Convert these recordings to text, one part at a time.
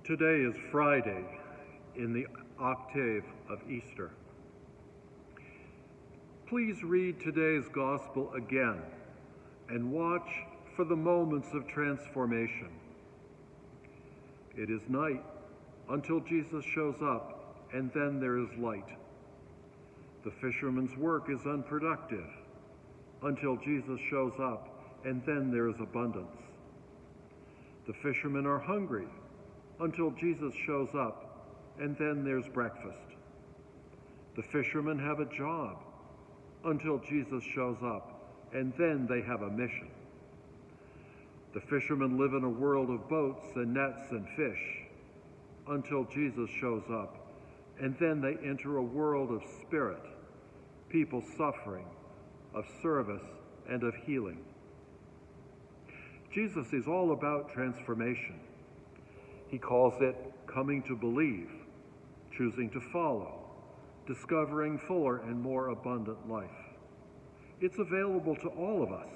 Today is Friday in the Octave of Easter. Please read today's Gospel again and watch for the moments of transformation. It is night until Jesus shows up, and then there is light. The fisherman's work is unproductive until Jesus shows up, and then there is abundance. The fishermen are hungry until Jesus shows up, and then there's breakfast. The fishermen have a job until Jesus shows up, and then they have a mission. The fishermen live in a world of boats and nets and fish until Jesus shows up, and then they enter a world of spirit, people suffering, of service, and of healing. Jesus is all about transformation. He calls it coming to believe, choosing to follow, discovering fuller and more abundant life. It's available to all of us,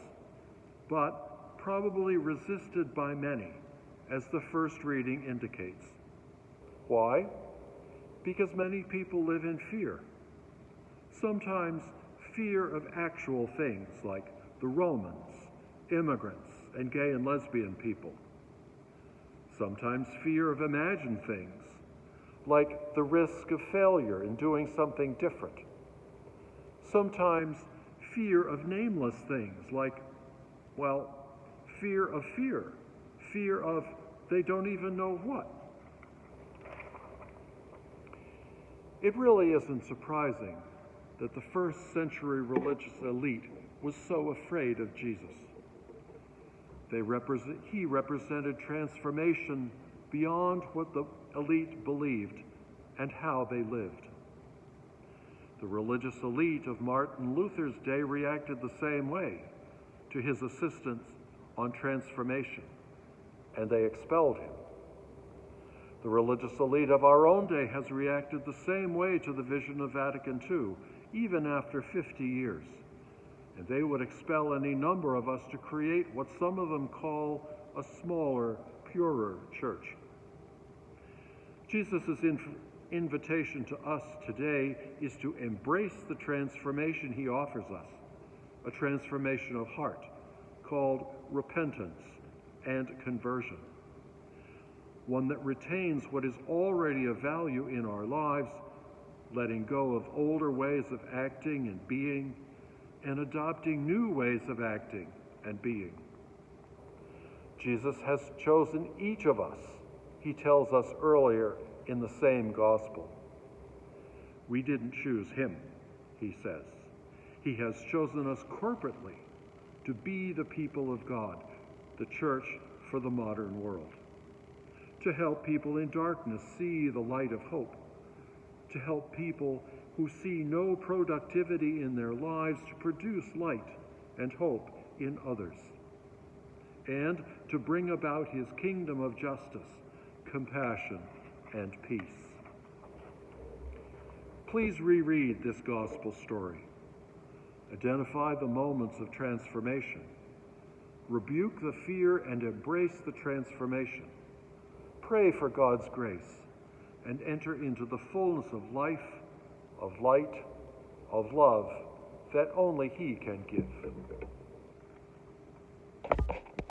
but probably resisted by many, as the first reading indicates. Why? Because many people live in fear. Sometimes fear of actual things like the Romans, immigrants, and gay and lesbian people. Sometimes fear of imagined things, like the risk of failure in doing something different. Sometimes fear of nameless things, like, fear of fear, fear of they don't even know what. It really isn't surprising that the first century religious elite was so afraid of Jesus. He represented transformation beyond what the elite believed and how they lived. The religious elite of Martin Luther's day reacted the same way to his insistence on transformation, and they expelled him. The religious elite of our own day has reacted the same way to the vision of Vatican II, even after 50 years. And they would expel any number of us to create what some of them call a smaller, purer church. Jesus' invitation to us today is to embrace the transformation he offers us, a transformation of heart called repentance and conversion, one that retains what is already of value in our lives, letting go of older ways of acting and being, and adopting new ways of acting and being. Jesus has chosen each of us, he tells us earlier in the same gospel. We didn't choose him, he says. He has chosen us corporately to be the people of God, the church for the modern world, to help people in darkness see the light of hope, to help people who see no productivity in their lives to produce light and hope in others, and to bring about his kingdom of justice, compassion, and peace. Please reread this gospel story. Identify the moments of transformation. Rebuke the fear and embrace the transformation. Pray for God's grace and enter into the fullness of life, of light, of love that only he can give.